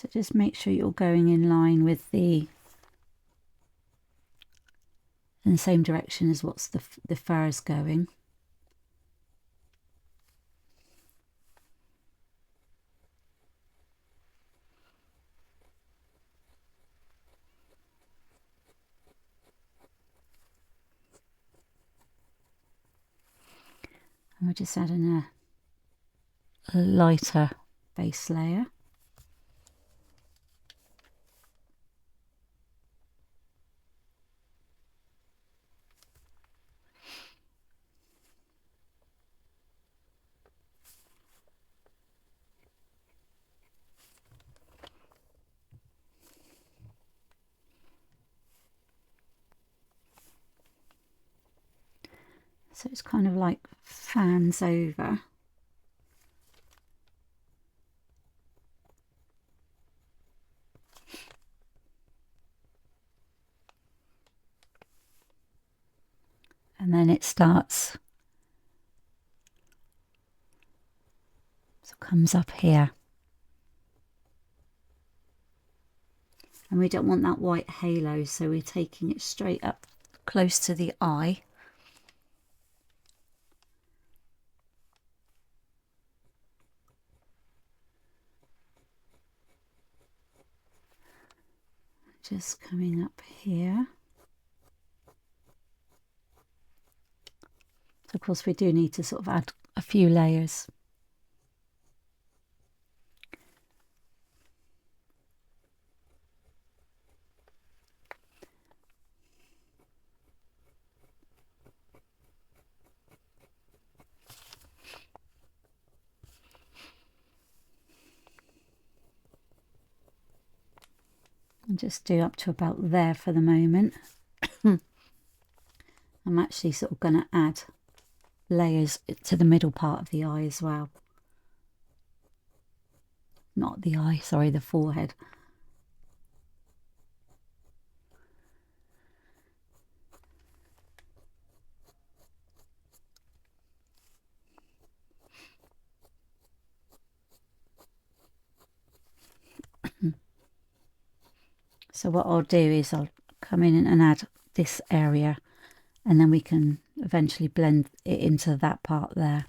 So just make sure you're going in line with in the same direction as what's the fur is going. And we're just adding a lighter base layer. So it's kind of like fans over. And then it starts, so it comes up here. And we don't want that white halo, so we're taking it straight up close to the eye. Just coming up here. So of course we do need to sort of add a few layers. And just do up to about there for the moment. I'm actually sort of going to add layers to the middle part of the eye as well. Not the eye, sorry, the forehead. So what I'll do is I'll come in and add this area, and then we can eventually blend it into that part there.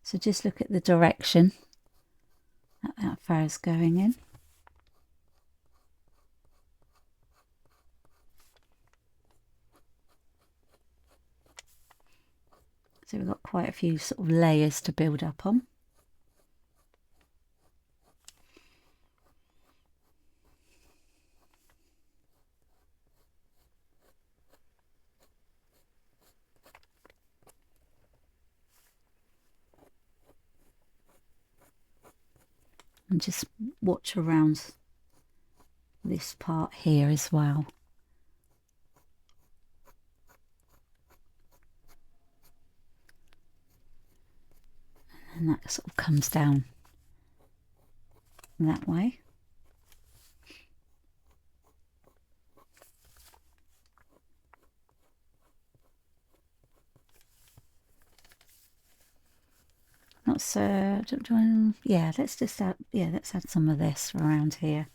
So just look at the direction that fur is going in. So we've got quite a few sort of layers to build up on. And just watch around this part here as well. And that sort of comes down that way. Let's yeah, let's just add, yeah, let's add some of this around here.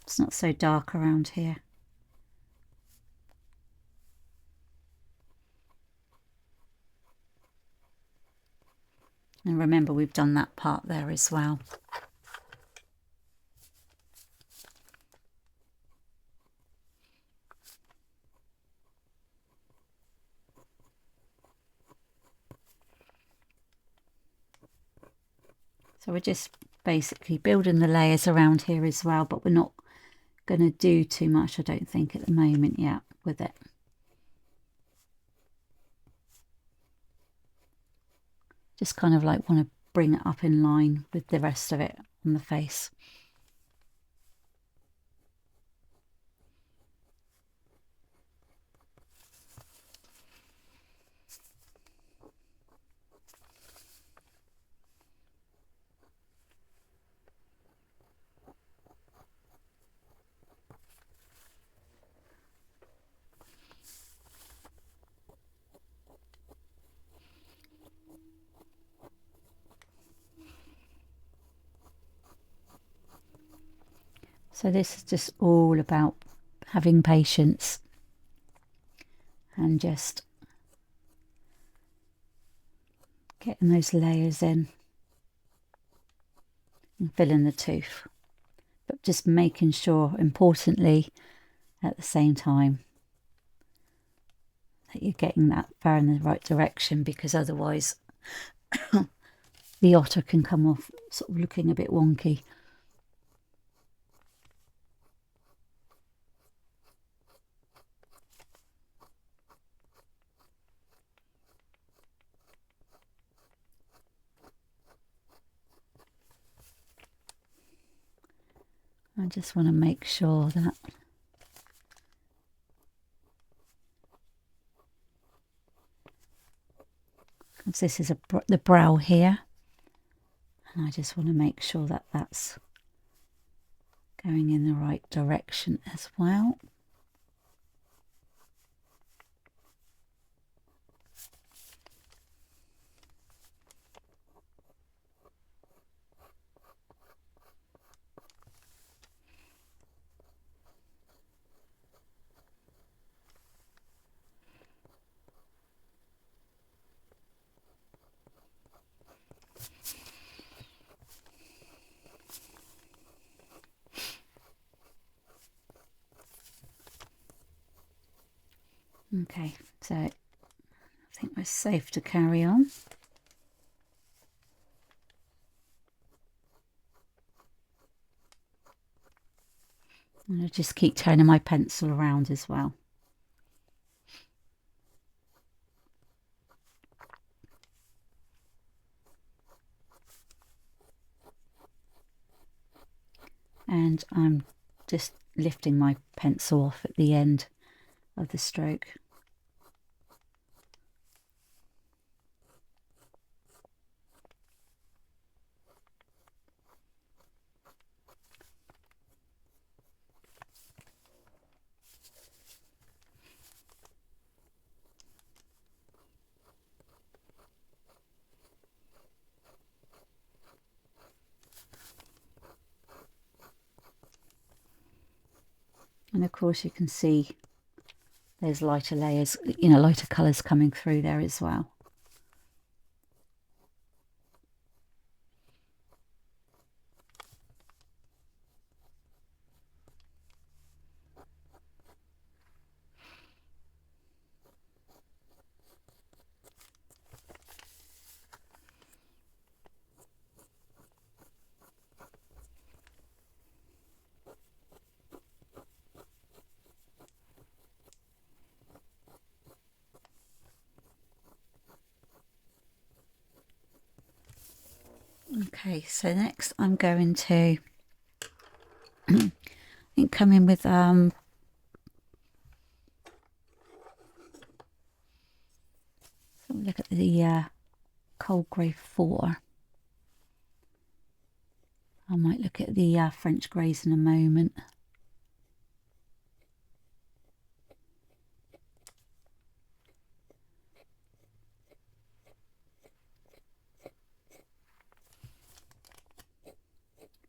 It's not so dark around here. And remember, we've done that part there as well. So we're just basically building the layers around here as well, but we're not going to do too much, I don't think, at the moment yet with it. Just kind of like want to bring it up in line with the rest of it on the face. So this is just all about having patience and just getting those layers in and filling the tooth, but just making sure, importantly, at the same time, that you're getting that far in the right direction, because otherwise the otter can come off sort of looking a bit wonky. I just want to make sure that because this is the brow here, and I just want to make sure that that's going in the right direction as well. Okay, so I think we're safe to carry on. And I'll just keep turning my pencil around as well. And I'm just lifting my pencil off at the end of the stroke. And of course you can see there's lighter layers, lighter colours coming through there as well. Okay, so next I'm going to I think come in with look at the cold grey 4. I might look at the French greys in a moment.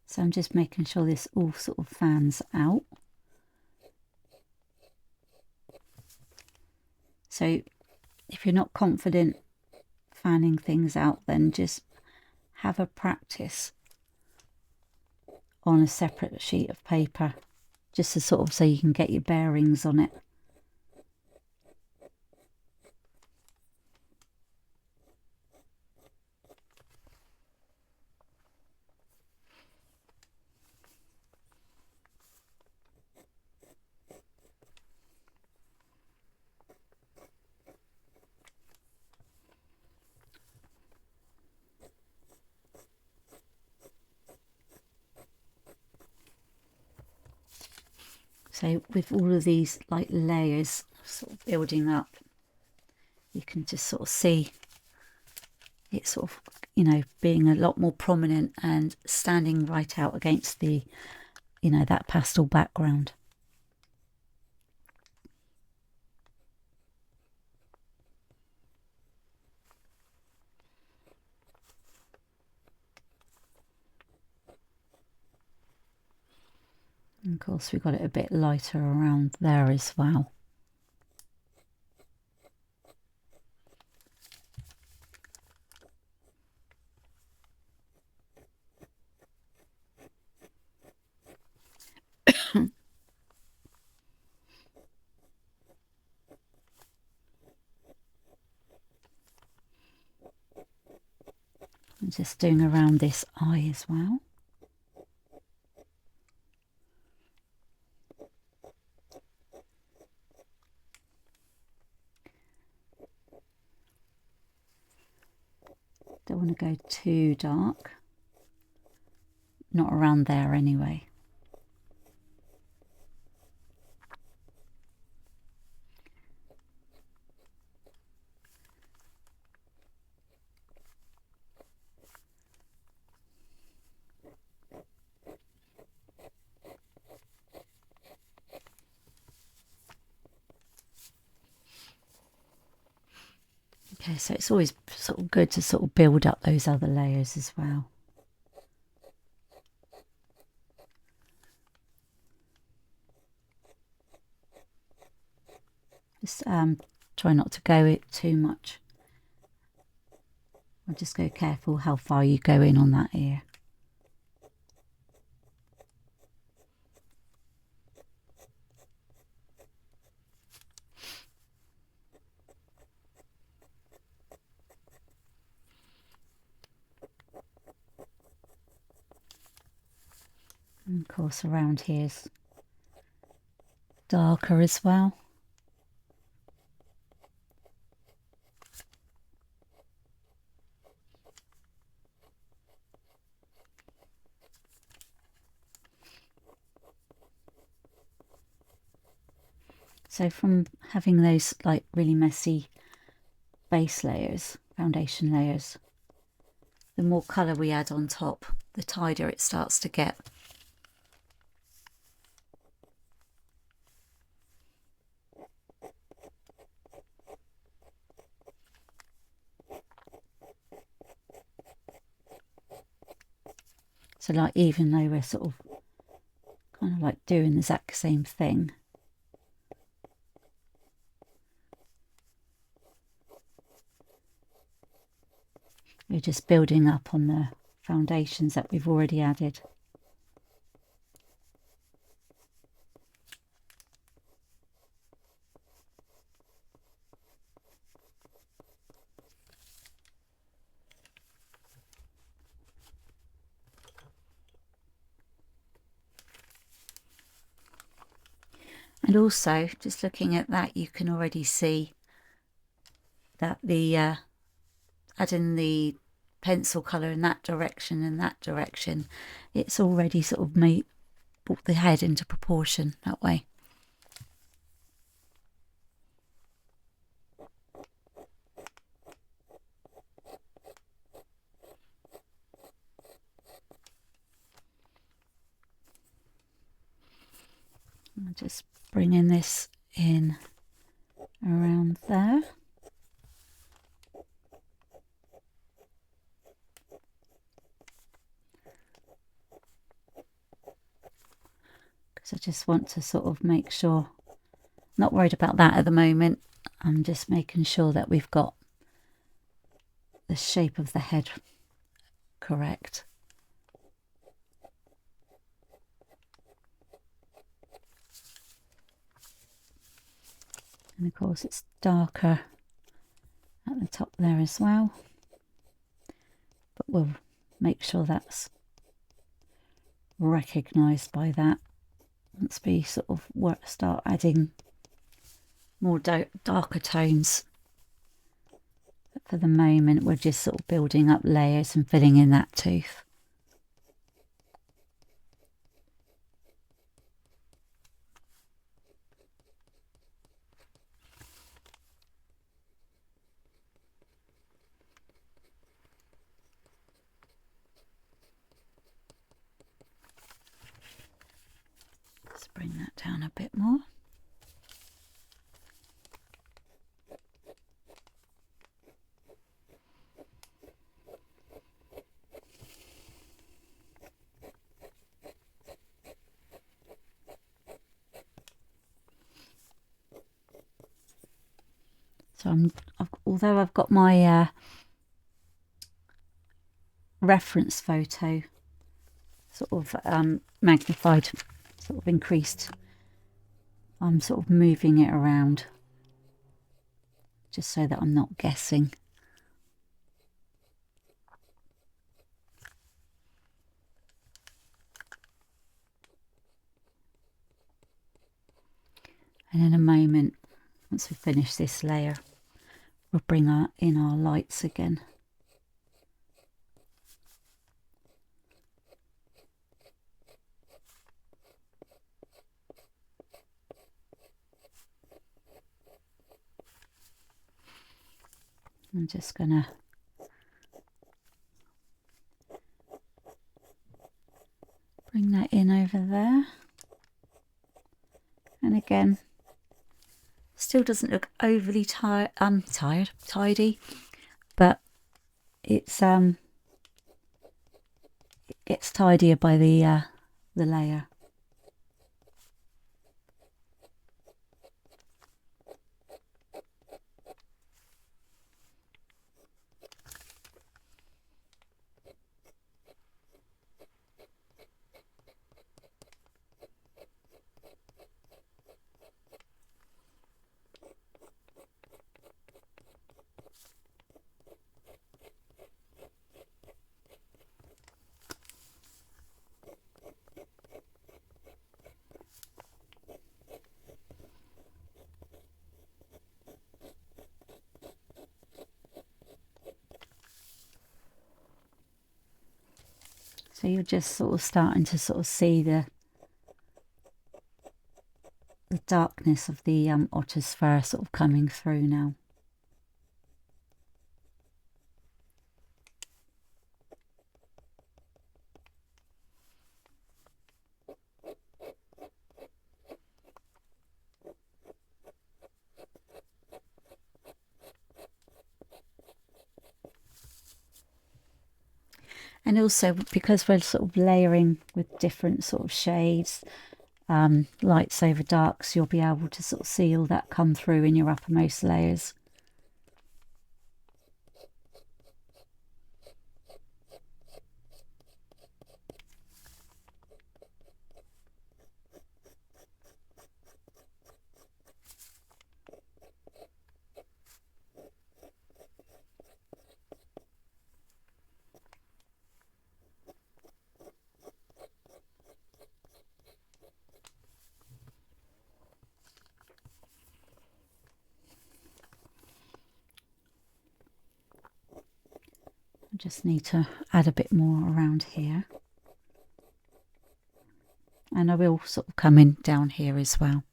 So I'm just making sure this all sort of fans out. So if you're not confident fanning things out, then just have a practice on a separate sheet of paper, just to sort of so you can get your bearings on it. So with all of these like layers sort of building up, you can just sort of see it sort of, being a lot more prominent and standing right out against the, that pastel background. And of course, we've got it a bit lighter around there as well. I'm just doing around this eye as well. Don't want to go too dark. Not around there anyway. Okay, so it's always sort of good to sort of build up those other layers as well. Just try not to go it too much. Or just go careful how far you go in on that ear. And of course around here's darker as well. So from having those like really messy base layers, foundation layers, the more colour we add on top, the tidier it starts to get. So like even though we're sort of kind of like doing the exact same thing, we're just building up on the foundations that we've already added. And also, just looking at that, you can already see that the adding the pencil colour in that direction and that direction, it's already sort of brought the head into proportion that way. I'll just bringing this in around there. Because I just want to sort of make sure, not worried about that at the moment. I'm just making sure that we've got the shape of the head correct. And of course it's darker at the top there as well, but we'll make sure that's recognised by that once we sort of start adding more darker tones. But for the moment we're just sort of building up layers and filling in that tooth. Let's bring that down a bit more. So although I've got my reference photo sort of magnified, sort of increased, I'm sort of moving it around just so that I'm not guessing. And in a moment, once we finish this layer, we'll bring in our lights again. I'm just going to bring that in over there. And again, still doesn't look overly tidy, but it gets tidier by the layer. So you're just sort of starting to sort of see the darkness of the otter's fur sort of coming through now. And also because we're sort of layering with different sort of shades, lights over darks, you'll be able to sort of see all that come through in your uppermost layers. I just need to add a bit more around here. And I will sort of come in down here as well.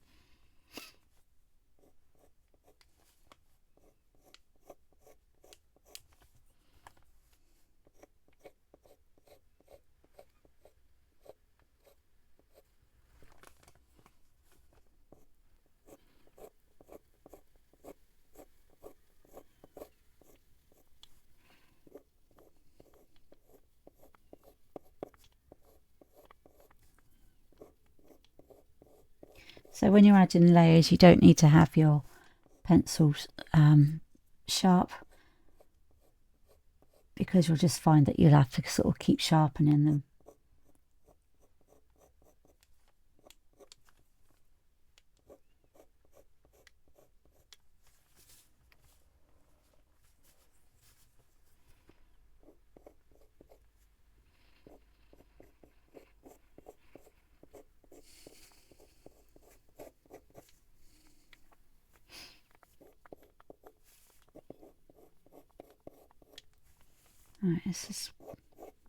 So when you're adding layers, you don't need to have your pencils sharp, because you'll just find that you'll have to sort of keep sharpening them. Right, let's just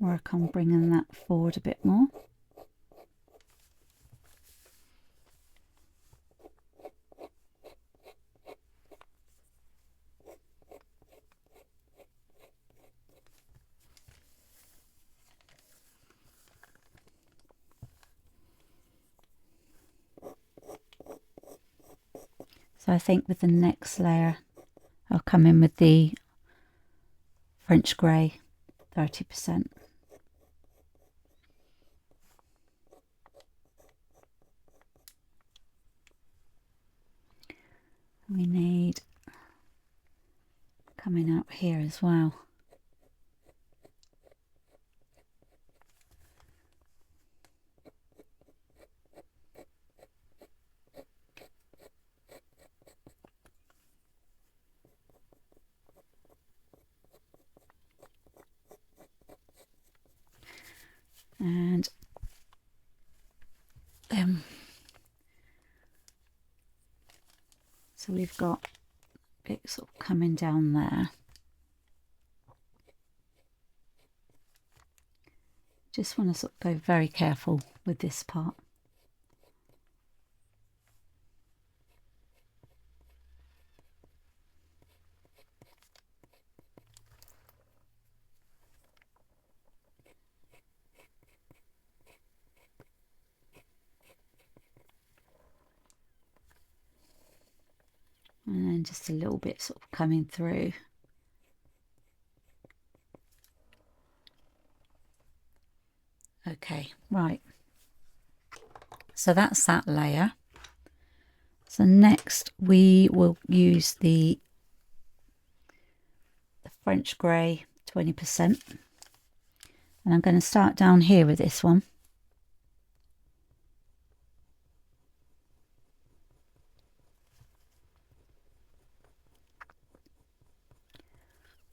work on bringing that forward a bit more. So I think with the next layer, I'll come in with the French grey, 30%. We need coming out here as well. And then so we've got it sort of coming down there. Just want to sort of go very careful with this part. And then just a little bit sort of coming through. Okay, right. So that's that layer. So next we will use the French grey 20%. And I'm going to start down here with this one.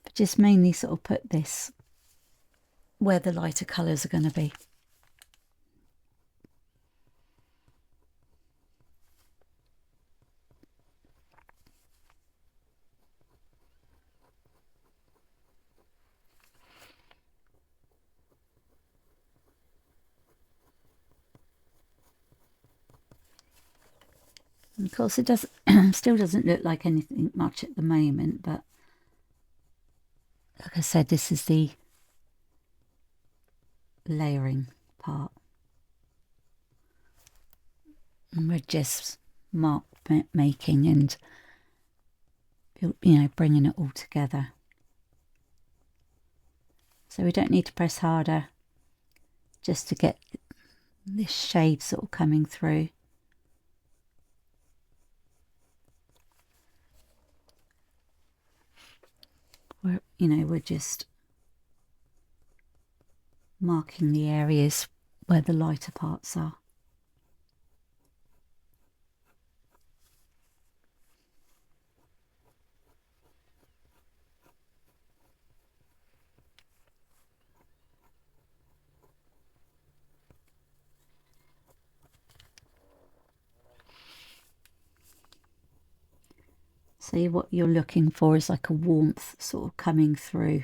But just mainly sort of put this where the lighter colours are going to be. And of course it does still doesn't look like anything much at the moment, but like I said, this is the layering part. And we're just mark making and, you know, bringing it all together. So we don't need to press harder just to get this shade sort of coming through. We're just marking the areas where the lighter parts are. See, what you're looking for is like a warmth sort of coming through.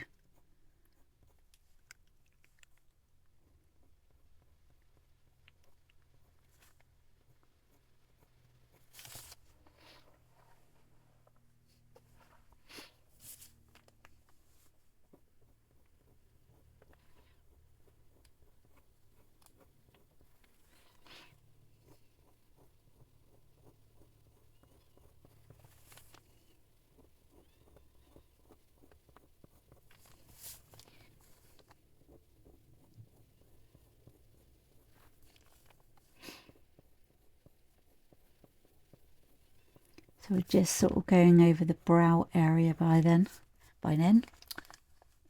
So we're just sort of going over the brow area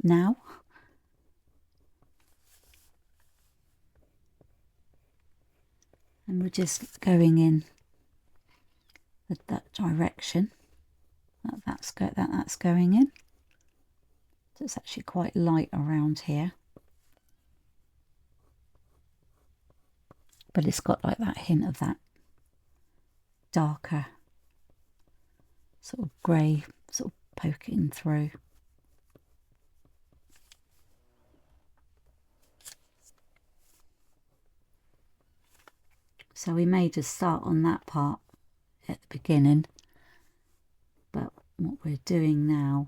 now. And we're just going in with that direction that's going in. So it's actually quite light around here. But it's got like that hint of that darker sort of grey sort of poking through. So we may just start on that part at the beginning, but what we're doing now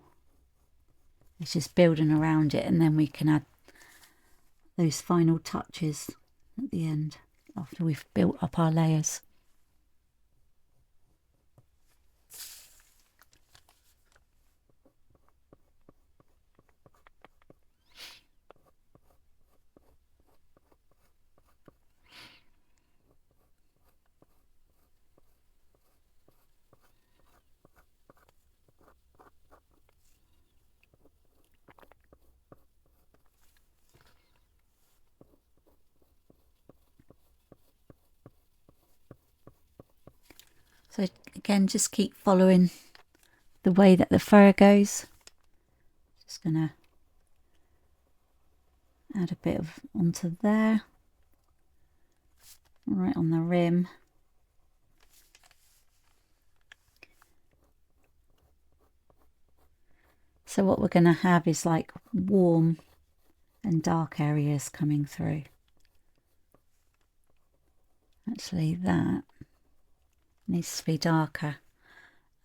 is just building around it, and then we can add those final touches at the end after we've built up our layers. So again, just keep following the way that the fur goes. Just gonna add a bit of onto there, right on the rim. So what we're going to have is like warm and dark areas coming through. Actually, that needs to be darker.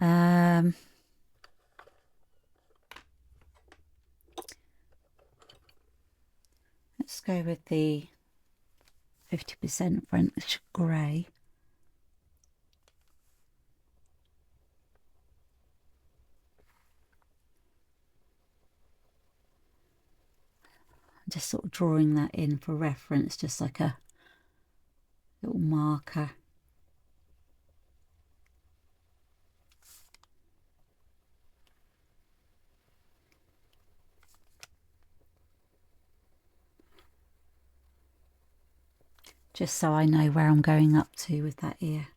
Let's go with the 50% French grey. I'm just sort of drawing that in for reference, just like a little marker. Just so I know where I'm going up to with that ear.